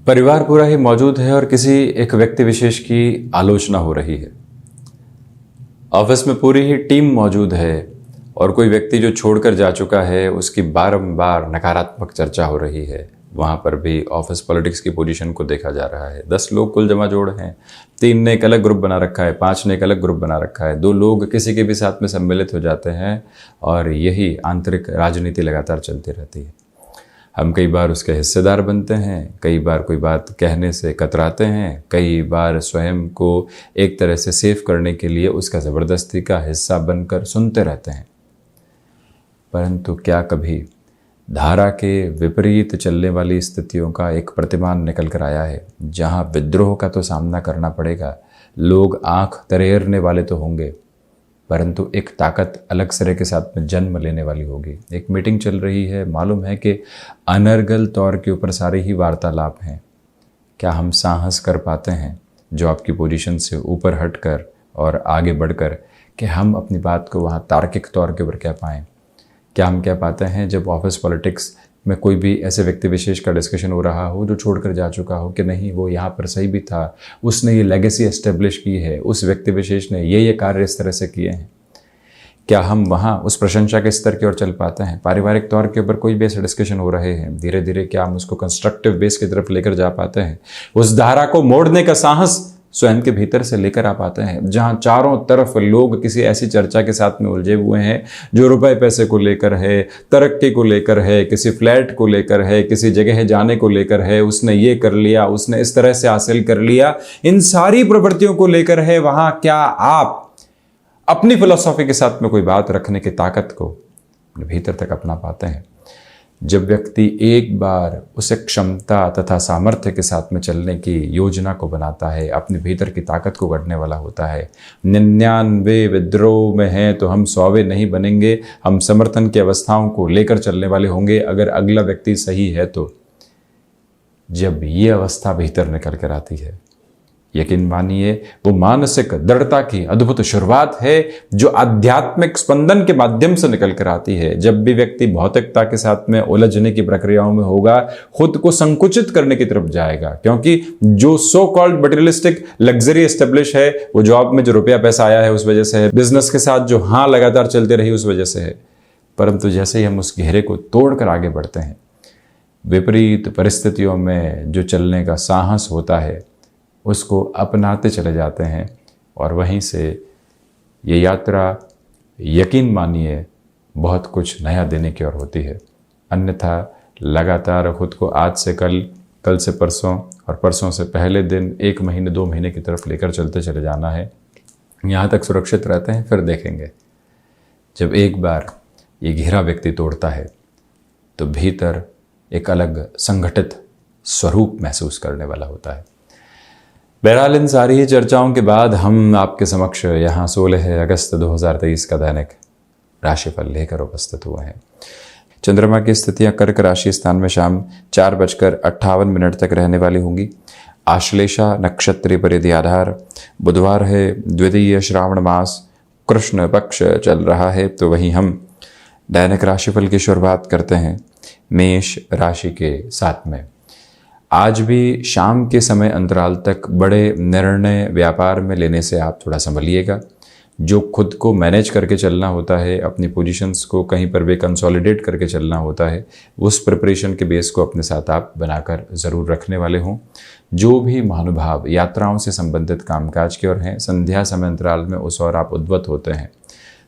परिवार पूरा ही मौजूद है और किसी एक व्यक्ति विशेष की आलोचना हो रही है। ऑफिस में पूरी ही टीम मौजूद है और कोई व्यक्ति जो छोड़कर जा चुका है उसकी बारंबार नकारात्मक चर्चा हो रही है। वहाँ पर भी ऑफिस पॉलिटिक्स की पोजीशन को देखा जा रहा है। 10 लोग कुल जमा जोड़ हैं, 3 ने एक अलग ग्रुप बना रखा है, 5 ने एक अलग ग्रुप बना रखा है, 2 लोग किसी के भी साथ में सम्मिलित हो जाते हैं और यही आंतरिक राजनीति लगातार चलती रहती है। हम कई बार उसके हिस्सेदार बनते हैं, कई बार कोई बात कहने से कतराते हैं, कई बार स्वयं को एक तरह से सेफ करने के लिए उसका ज़बरदस्ती का हिस्सा बनकर सुनते रहते हैं। परंतु क्या कभी धारा के विपरीत चलने वाली स्थितियों का एक प्रतिमान निकल कर आया है, जहां विद्रोह का तो सामना करना पड़ेगा, लोग आंख तरेरने वाले तो होंगे, परंतु एक ताकत अलग सिरे के साथ में जन्म लेने वाली होगी। एक मीटिंग चल रही है, मालूम है कि अनर्गल तौर के ऊपर सारे ही वार्तालाप हैं। क्या हम साहस कर पाते हैं जो आपकी पोजीशन से ऊपर हटकर और आगे बढ़कर कि हम अपनी बात को वहाँ तार्किक तौर के ऊपर कह पाएँ? क्या हम कह पाते हैं जब ऑफिस पॉलिटिक्स में कोई भी ऐसे व्यक्ति विशेष का डिस्कशन हो रहा हो जो छोड़कर जा चुका हो कि नहीं वो यहाँ पर सही भी था, उसने ये लेगेसी एस्टेब्लिश की है, उस व्यक्ति विशेष ने ये कार्य इस तरह से किए हैं, क्या हम वहाँ उस प्रशंसा के स्तर की ओर चल पाते हैं? पारिवारिक तौर के ऊपर कोई भी ऐसे डिस्कशन हो रहे हैं, धीरे धीरे क्या हम उसको कंस्ट्रक्टिव बेस की तरफ लेकर जा पाते हैं? उस धारा को मोड़ने का साहस स्वयं के भीतर से लेकर आ पाते हैं, जहां चारों तरफ लोग किसी ऐसी चर्चा के साथ में उलझे हुए हैं जो रुपए पैसे को लेकर है, तरक्की को लेकर है, किसी फ्लैट को लेकर है, किसी जगह जाने को लेकर है, उसने ये कर लिया, उसने इस तरह से हासिल कर लिया, इन सारी प्रवृत्तियों को लेकर है। वहां क्या आप अपनी फिलॉसफी के साथ में कोई बात रखने की ताकत को अपने भीतर तक अपना पाते हैं? जब व्यक्ति एक बार उसे क्षमता तथा सामर्थ्य के साथ में चलने की योजना को बनाता है, अपने भीतर की ताकत को गढ़ने वाला होता है। 99 विद्रोह में हैं तो हम 100वें नहीं बनेंगे, हम समर्थन की अवस्थाओं को लेकर चलने वाले होंगे अगर अगला व्यक्ति सही है तो। जब ये अवस्था भीतर निकल कर आती है, यकीन मानिए वो मानसिक दृढ़ता की अद्भुत शुरुआत है जो आध्यात्मिक स्पंदन के माध्यम से निकल कर आती है। जब भी व्यक्ति भौतिकता के साथ में उलझने की प्रक्रियाओं में होगा, खुद को संकुचित करने की तरफ जाएगा, क्योंकि जो so called materialistic luxury establish है वो जॉब में जो रुपया पैसा आया है उस वजह से है, बिजनेस के साथ जो हाँ लगातार चलते रही उस वजह से है। परंतु जैसे ही हम उस घेरे को तोड़कर आगे बढ़ते हैं, विपरीत परिस्थितियों में जो चलने का साहस होता है उसको अपनाते चले जाते हैं और वहीं से ये यात्रा यकीन मानिए बहुत कुछ नया देने की ओर होती है। अन्यथा लगातार खुद को आज से कल, कल से परसों और परसों से पहले दिन, 1 महीने 2 महीने की तरफ लेकर चलते चले जाना है। यहाँ तक सुरक्षित रहते हैं, फिर देखेंगे जब एक बार ये घेरा व्यक्ति तोड़ता है तो भीतर एक अलग संगठित स्वरूप महसूस करने वाला होता है। बहरहाल इन सारी चर्चाओं के बाद हम आपके समक्ष यहाँ 16 अगस्त 2023 का दैनिक राशिफल लेकर उपस्थित हुए हैं। चंद्रमा की स्थितियां कर्क राशि स्थान में शाम 4:58 तक रहने वाली होंगी। आश्लेषा नक्षत्र पर यदि आधार बुधवार है, द्वितीय श्रावण मास कृष्ण पक्ष चल रहा है, तो वहीं हम दैनिक राशिफल की शुरुआत करते हैं मेष राशि के साथ में। आज भी शाम के समय अंतराल तक बड़े निर्णय व्यापार में लेने से आप थोड़ा संभलिएगा। जो खुद को मैनेज करके चलना होता है, अपनी पोजीशंस को कहीं पर भी कंसोलिडेट करके चलना होता है, उस प्रिपरेशन के बेस को अपने साथ आप बनाकर ज़रूर रखने वाले हों। जो भी महानुभाव यात्राओं से संबंधित कामकाज की ओर हैं, संध्या समय अंतराल में उस ओर आप उद्वत होते हैं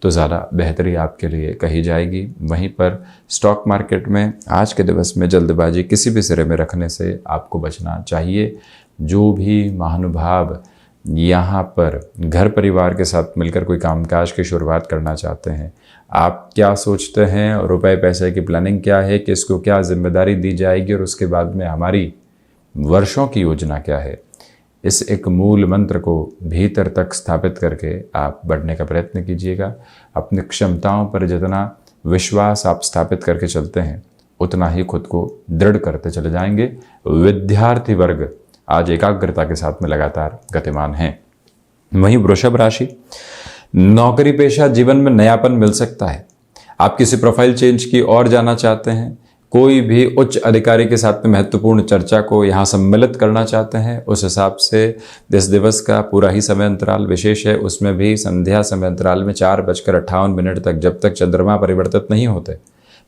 तो ज़्यादा बेहतरी आपके लिए कही जाएगी। वहीं पर स्टॉक मार्केट में आज के दिवस में जल्दबाजी किसी भी सिरे में रखने से आपको बचना चाहिए। जो भी महानुभाव यहाँ पर घर परिवार के साथ मिलकर कोई कामकाज की शुरुआत करना चाहते हैं, आप क्या सोचते हैं, रुपए पैसे की प्लानिंग क्या है, किसको क्या जिम्मेदारी दी जाएगी और उसके बाद में हमारी वर्षों की योजना क्या है, इस एक मूल मंत्र को भीतर तक स्थापित करके आप बढ़ने का प्रयत्न कीजिएगा। अपनी क्षमताओं पर जितना विश्वास आप स्थापित करके चलते हैं उतना ही खुद को दृढ़ करते चले जाएंगे। विद्यार्थी वर्ग आज एकाग्रता के साथ में लगातार गतिमान हैं। वहीं वृषभ राशि, नौकरी पेशा जीवन में नयापन मिल सकता है। आप किसी प्रोफाइल चेंज की ओर जाना चाहते हैं, कोई भी उच्च अधिकारी के साथ में महत्वपूर्ण चर्चा को यहाँ सम्मिलित करना चाहते हैं, उस हिसाब से इस दिवस का पूरा ही समय अंतराल विशेष है। उसमें भी संध्या समय अंतराल में 4:58 तक, जब तक चंद्रमा परिवर्तित नहीं होते,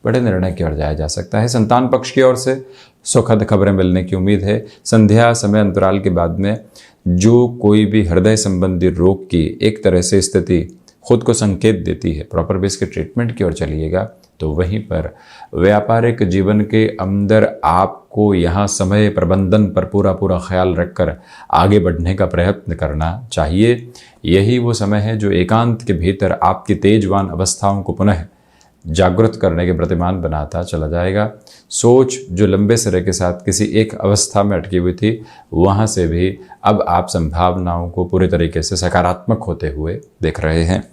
बड़े निर्णय की ओर जाया जा सकता है। संतान पक्ष की ओर से सुखद खबरें मिलने की उम्मीद है। संध्या समय अंतराल के बाद में जो कोई भी हृदय संबंधी रोग की एक तरह से स्थिति खुद को संकेत देती है, प्रॉपर बेस के ट्रीटमेंट की ओर चलिएगा तो वहीं पर व्यापारिक जीवन के अंदर आपको यहाँ समय प्रबंधन पर पूरा ख्याल रखकर आगे बढ़ने का प्रयत्न करना चाहिए। यही वो समय है जो एकांत के भीतर आपकी तेजवान अवस्थाओं को पुनः जागृत करने के प्रतिमान बनाता चला जाएगा। सोच जो लंबे सिरे के साथ किसी एक अवस्था में अटकी हुई थी, वहाँ से भी अब आप संभावनाओं को पूरे तरीके से सकारात्मक होते हुए देख रहे हैं।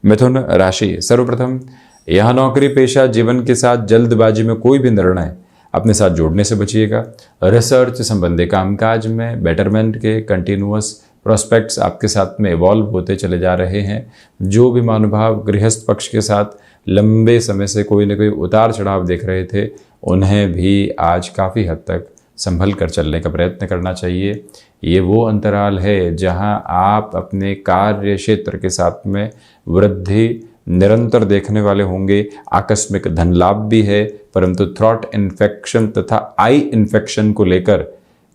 मिथुन राशि, सर्वप्रथम यहाँ नौकरी पेशा जीवन के साथ जल्दबाजी में कोई भी निर्णय अपने साथ जोड़ने से बचिएगा। रिसर्च संबंधी कामकाज में बेटरमेंट के कंटिन्यूअस प्रोस्पेक्ट्स आपके साथ में इवॉल्व होते चले जा रहे हैं। जो भी महानुभाव गृहस्थ पक्ष के साथ लंबे समय से कोई न कोई उतार चढ़ाव देख रहे थे, उन्हें भी आज काफ़ी हद तक संभल कर चलने का प्रयत्न करना चाहिए। ये वो अंतराल है जहां आप अपने कार्य क्षेत्र के साथ में वृद्धि निरंतर देखने वाले होंगे। आकस्मिक धन लाभ भी है, परंतु थ्रॉट इन्फेक्शन तथा आई इन्फेक्शन को लेकर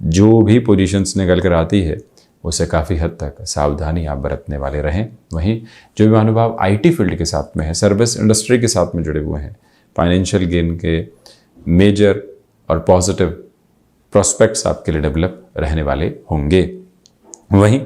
जो भी पोजीशंस निकल कर आती है, उसे काफ़ी हद तक सावधानी आप बरतने वाले रहें। वहीं जो भी महानुभाव आईटी फील्ड के साथ में है, सर्विस इंडस्ट्री के साथ में जुड़े हुए हैं, फाइनेंशियल गेन के मेजर और पॉजिटिव प्रोस्पेक्ट्स आपके लिए डेवलप रहने वाले होंगे। वहीं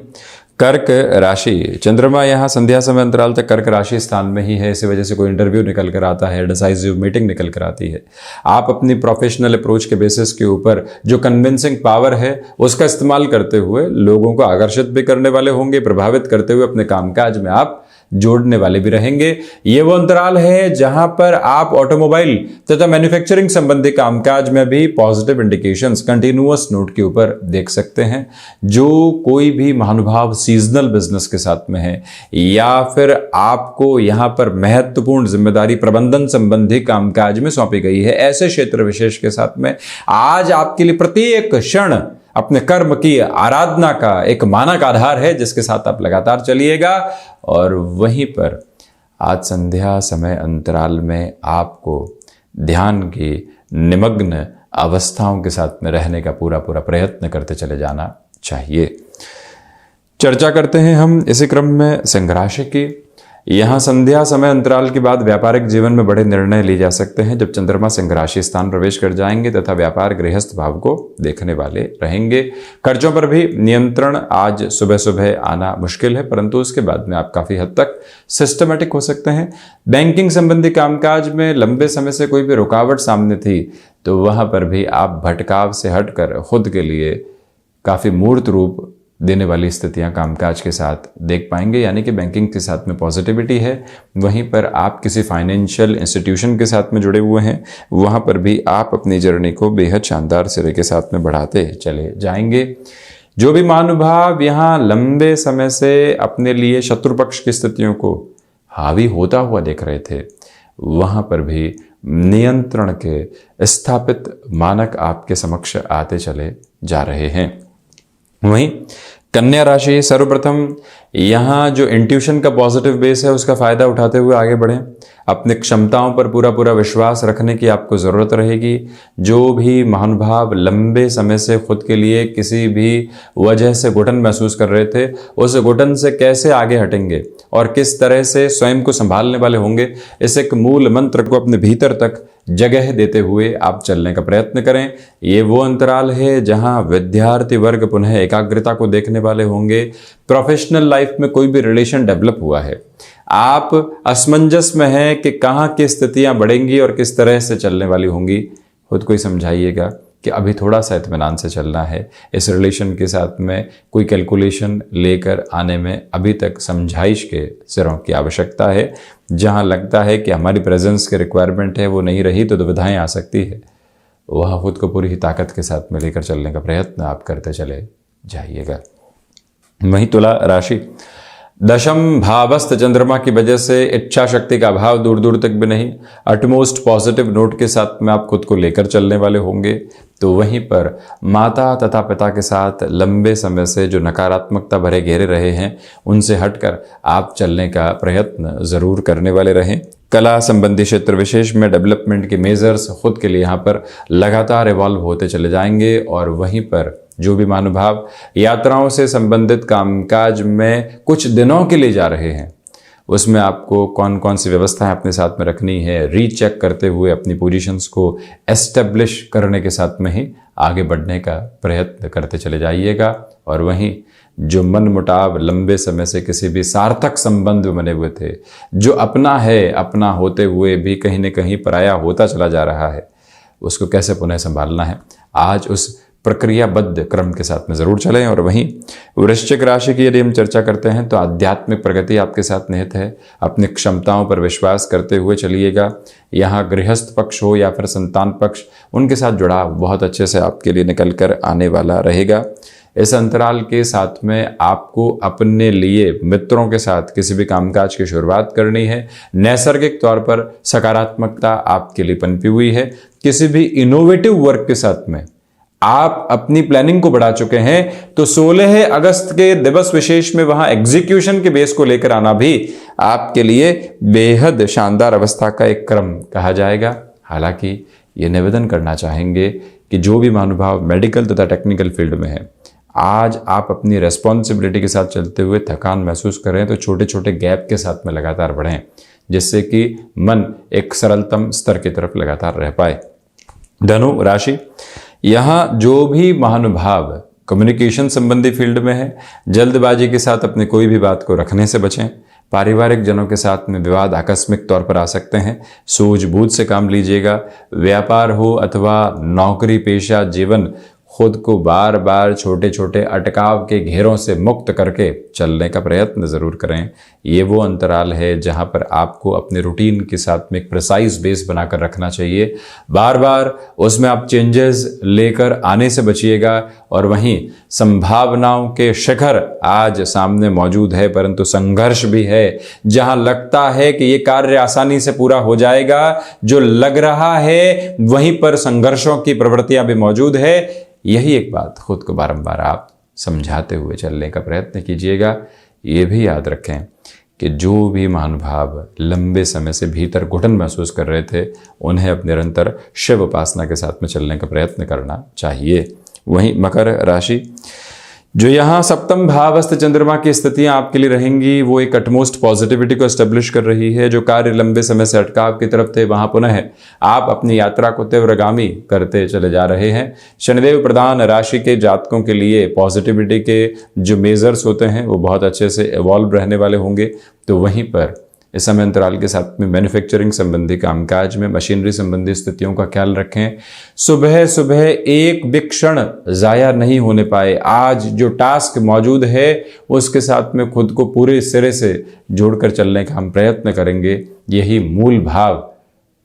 कर्क राशि, चंद्रमा यहाँ संध्या समय अंतराल तक कर्क राशि स्थान में ही है। इसी वजह से कोई इंटरव्यू निकल कर आता है, डिसाइसिव मीटिंग निकल कर आती है। आप अपनी प्रोफेशनल अप्रोच के बेसिस के ऊपर जो कन्विंसिंग पावर है उसका इस्तेमाल करते हुए लोगों को आकर्षित भी करने वाले होंगे, प्रभावित करते हुए अपने कामकाज में आप जोड़ने वाले भी रहेंगे। ये वो अंतराल है जहां पर आप ऑटोमोबाइल तथा मैन्युफैक्चरिंग संबंधी कामकाज में भी पॉजिटिव इंडिकेशंस कंटिन्यूअस नोट के ऊपर देख सकते हैं। जो कोई भी महानुभाव सीजनल बिजनेस के साथ में है या फिर आपको यहां पर महत्वपूर्ण जिम्मेदारी प्रबंधन संबंधी कामकाज में सौंपी गई है, ऐसे क्षेत्र विशेष के साथ में आज आपके लिए प्रत्येक क्षण अपने कर्म की आराधना का एक मानक आधार है, जिसके साथ आप लगातार चलिएगा। और वहीं पर आज संध्या समय अंतराल में आपको ध्यान की निमग्न अवस्थाओं के साथ में रहने का पूरा प्रयत्न करते चले जाना चाहिए। चर्चा करते हैं हम इसी क्रम में सिंह राशि की। यहाँ संध्या समय अंतराल के बाद व्यापारिक जीवन में बड़े निर्णय लिए जा सकते हैं जब चंद्रमा सिंह राशि स्थान प्रवेश कर जाएंगे तथा व्यापार गृहस्थ भाव को देखने वाले रहेंगे। खर्चों पर भी नियंत्रण आज सुबह सुबह आना मुश्किल है, परंतु उसके बाद में आप काफ़ी हद तक सिस्टमेटिक हो सकते हैं। बैंकिंग संबंधी कामकाज में लंबे समय से कोई भी रुकावट सामने थी तो वहाँ पर भी आप भटकाव से हटकर खुद के लिए काफ़ी मूर्त रूप देने वाली स्थितियां कामकाज के साथ देख पाएंगे, यानी कि बैंकिंग के साथ में पॉजिटिविटी है। वहीं पर आप किसी फाइनेंशियल इंस्टीट्यूशन के साथ में जुड़े हुए हैं, वहां पर भी आप अपनी जर्नी को बेहद शानदार सिरे के साथ में बढ़ाते चले जाएंगे। जो भी महानुभाव यहाँ लंबे समय से अपने लिए शत्रु पक्ष की स्थितियों को हावी होता हुआ देख रहे थे, वहां पर भी नियंत्रण के स्थापित मानक आपके समक्ष आते चले जा रहे हैं। वहीं कन्या राशि, सर्वप्रथम यहाँ जो इंट्यूशन का पॉजिटिव बेस है उसका फायदा उठाते हुए आगे बढ़ें। अपनी क्षमताओं पर पूरा विश्वास रखने की आपको ज़रूरत रहेगी। जो भी महानुभाव लंबे समय से खुद के लिए किसी भी वजह से घुटन महसूस कर रहे थे, उस घुटन से कैसे आगे हटेंगे और किस तरह से स्वयं को संभालने वाले होंगे, इस एक मूल मंत्र को अपने भीतर तक जगह देते हुए आप चलने का प्रयत्न करें। ये वो अंतराल है जहां विद्यार्थी वर्ग पुनः एकाग्रता को देखने वाले होंगे। प्रोफेशनल लाइफ में कोई भी रिलेशन डेवलप हुआ है, आप असमंजस में हैं कि कहाँ की स्थितियां बढ़ेंगी और किस तरह से चलने वाली होंगी। खुद को ही समझाइएगा कि अभी थोड़ा सा इत्मीनान से चलना है। इस रिलेशन के साथ में कोई कैलकुलेशन लेकर आने में अभी तक समझाइश के सिरों की आवश्यकता है। जहां लगता है कि हमारी प्रेजेंस की रिक्वायरमेंट है वो नहीं रही तो दुविधाएं आ सकती है, वह खुद को पूरी ही ताकत के साथ में लेकर चलने का प्रयत्न आप करते चले जाइएगा। वहीं तुला राशि, दशम भावस्थ चंद्रमा की वजह से इच्छा शक्ति का अभाव दूर दूर तक भी नहीं, अटमोस्ट पॉजिटिव नोट के साथ में आप खुद को लेकर चलने वाले होंगे। तो वहीं पर माता तथा पिता के साथ लंबे समय से जो नकारात्मकता भरे घेरे रहे हैं, उनसे हटकर आप चलने का प्रयत्न ज़रूर करने वाले रहें। कला संबंधी क्षेत्र विशेष में डेवलपमेंट के मेजर्स खुद के लिए यहाँ पर लगातार इवॉल्व होते चले जाएंगे। और वहीं पर जो भी महानुभाव यात्राओं से संबंधित कामकाज में कुछ दिनों के लिए जा रहे हैं, उसमें आपको कौन कौन सी व्यवस्थाएं अपने साथ में रखनी है, रीचेक करते हुए अपनी पोजीशंस को एस्टेब्लिश करने के साथ में ही आगे बढ़ने का प्रयत्न करते चले जाइएगा। और वहीं जो मन मुटाव लंबे समय से किसी भी सार्थक संबंध में बने हुए थे, जो अपना है अपना होते हुए भी कहीं न कहीं पराया होता चला जा रहा है, उसको कैसे पुनः संभालना है, आज उस प्रक्रियाबद्ध क्रम के साथ में ज़रूर चलें। और वहीं वृश्चिक राशि की यदि हम चर्चा करते हैं तो आध्यात्मिक प्रगति आपके साथ निहित है। अपनी क्षमताओं पर विश्वास करते हुए चलिएगा। यहाँ गृहस्थ पक्ष हो या फिर संतान पक्ष, उनके साथ जुड़ाव बहुत अच्छे से आपके लिए निकल कर आने वाला रहेगा। इस अंतराल के साथ में आपको अपने लिए मित्रों के साथ किसी भी कामकाज की शुरुआत करनी है। नैसर्गिक तौर पर सकारात्मकता आपके लिए पनपी हुई है। किसी भी इनोवेटिव वर्क के साथ में आप अपनी प्लानिंग को बढ़ा चुके हैं, तो 16 अगस्त के दिवस विशेष में वहां एग्जीक्यूशन के बेस को लेकर आना भी आपके लिए बेहद शानदार अवस्था का एक क्रम कहा जाएगा। हालांकि ये निवेदन करना चाहेंगे कि जो भी महानुभाव मेडिकल तथा टेक्निकल फील्ड में है, आज आप अपनी रेस्पॉन्सिबिलिटी के साथ चलते हुए थकान महसूस करें तो छोटे छोटे गैप के साथ में लगातार बढ़ें, जिससे कि मन एक सरलतम स्तर की तरफ लगातार रह पाए। धनु राशि, यहाँ जो भी महानुभाव कम्युनिकेशन संबंधी फील्ड में है, जल्दबाजी के साथ अपने कोई भी बात को रखने से बचें। पारिवारिक जनों के साथ में विवाद आकस्मिक तौर पर आ सकते हैं, सूझबूझ से काम लीजिएगा। व्यापार हो अथवा नौकरी पेशा जीवन, खुद को बार बार छोटे छोटे अटकाव के घेरों से मुक्त करके चलने का प्रयत्न ज़रूर करें। ये वो अंतराल है जहाँ पर आपको अपने रूटीन के साथ में एक प्रिसाइज बेस बनाकर रखना चाहिए। बार बार उसमें आप चेंजेस लेकर आने से बचिएगा। और वहीं संभावनाओं के शिखर आज सामने मौजूद है, परंतु संघर्ष भी है। जहाँ लगता है कि ये कार्य आसानी से पूरा हो जाएगा, जो लग रहा है वहीं पर संघर्षों की प्रवृत्तियां भी मौजूद है। यही एक बात खुद को बारंबार आप समझाते हुए चलने का प्रयत्न कीजिएगा। ये भी याद रखें कि जो भी महानुभाव लंबे समय से भीतर घुटन महसूस कर रहे थे, उन्हें अपने निरंतर शिव उपासना के साथ में चलने का प्रयत्न करना चाहिए। वहीं मकर राशि, जो यहाँ सप्तम भावस्थ चंद्रमा की स्थितियां आपके लिए रहेंगी, वो एक अटमोस्ट पॉजिटिविटी को एस्टेब्लिश कर रही है। जो कार्य लंबे समय से अटकाव की तरफ थे, वहां पुनः आप अपनी यात्रा को तीव्रगामी करते चले जा रहे हैं। शनिदेव प्रधान राशि के जातकों के लिए पॉजिटिविटी के जो मेजर्स होते हैं वो बहुत अच्छे से इवॉल्व रहने वाले होंगे। तो वहीं पर इस समय अंतराल के साथ में मैन्युफैक्चरिंग संबंधी कामकाज में मशीनरी संबंधी स्थितियों का ख्याल रखें। सुबह सुबह एक भी क्षण ज़ाया नहीं होने पाए। आज जो टास्क मौजूद है उसके साथ में खुद को पूरे सिरे से जोड़कर चलने का हम प्रयत्न करेंगे। यही मूल भाव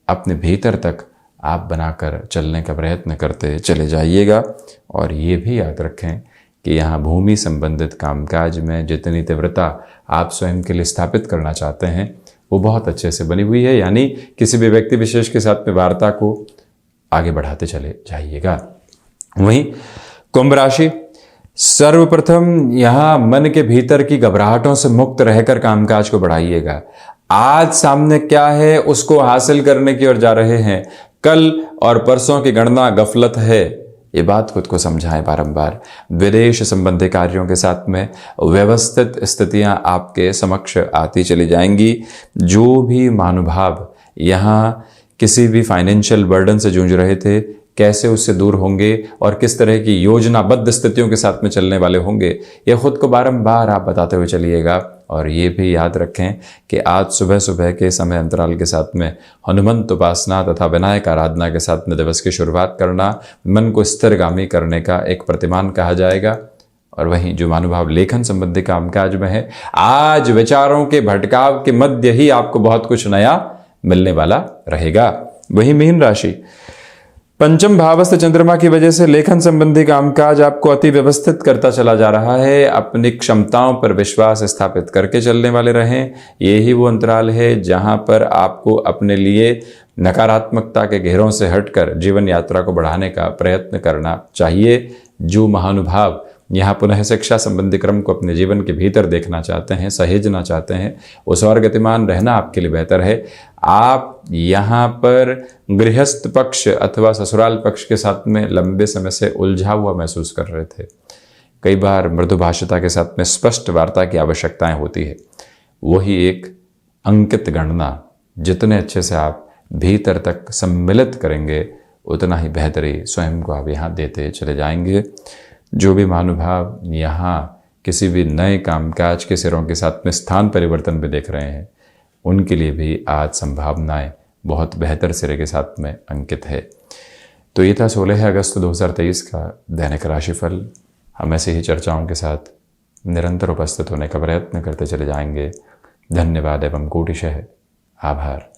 अपने भीतर तक आप बनाकर चलने का प्रयत्न करते चले जाइएगा। और ये भी याद रखें कि यहाँ भूमि संबंधित कामकाज में जितनी तीव्रता आप स्वयं के लिए स्थापित करना चाहते हैं, वो बहुत अच्छे से बनी हुई है। यानी किसी भी व्यक्ति विशेष के साथ में वार्ता को आगे बढ़ाते चले जाइएगा। वहीं कुंभ राशि, सर्वप्रथम यहाँ मन के भीतर की घबराहटों से मुक्त रहकर कामकाज को बढ़ाइएगा। आज सामने क्या है उसको हासिल करने की ओर जा रहे हैं। कल और परसों की गणना गफलत है, ये बात खुद को समझाएं बारंबार। विदेश संबंधी कार्यों के साथ में व्यवस्थित स्थितियां आपके समक्ष आती चली जाएंगी। जो भी महानुभाव यहाँ किसी भी फाइनेंशियल बर्डन से जूझ रहे थे, कैसे उससे दूर होंगे और किस तरह की योजनाबद्ध स्थितियों के साथ में चलने वाले होंगे, ये खुद को बारंबार आप बताते हुए चलिएगा। और ये भी याद रखें कि आज सुबह सुबह के समय अंतराल के साथ में हनुमंत उपासना तथा विनायक आराधना के साथ में दिवस की शुरुआत करना मन को स्थिरगामी करने का एक प्रतिमान कहा जाएगा। और वहीं जो महानुभाव लेखन संबंधी कामकाज में है, आज विचारों के भटकाव के मध्य ही आपको बहुत कुछ नया मिलने वाला रहेगा। वहीं मीन राशि, पंचम भावस्थ चंद्रमा की वजह से लेखन संबंधी कामकाज आपको अति व्यवस्थित करता चला जा रहा है। अपनी क्षमताओं पर विश्वास स्थापित करके चलने वाले रहें। यही वो अंतराल है जहां पर आपको अपने लिए नकारात्मकता के घेरों से हटकर जीवन यात्रा को बढ़ाने का प्रयत्न करना चाहिए। जो महानुभाव यहाँ पुनः शिक्षा संबंधी क्रम को अपने जीवन के भीतर देखना चाहते हैं, सहेजना चाहते हैं, उस और गतिमान रहना आपके लिए बेहतर है। आप यहाँ पर गृहस्थ पक्ष अथवा ससुराल पक्ष के साथ में लंबे समय से उलझा हुआ महसूस कर रहे थे। कई बार मृदुभाषिता के साथ में स्पष्ट वार्ता की आवश्यकताएं होती है। वही एक अंकित गणना जितने अच्छे से आप भीतर तक सम्मिलित करेंगे, उतना ही बेहतरी स्वयं को आप यहाँ देते चले जाएंगे। जो भी महानुभाव यहाँ किसी भी नए कामकाज के सिरों के साथ में स्थान परिवर्तन भी देख रहे हैं, उनके लिए भी आज संभावनाएं बहुत बेहतर सिरे के साथ में अंकित है। तो ये था 16 अगस्त 2023 का दैनिक राशिफल। हम ऐसे ही चर्चाओं के साथ निरंतर उपस्थित होने का प्रयत्न करते चले जाएंगे। धन्यवाद एवं कोटिशः आभार।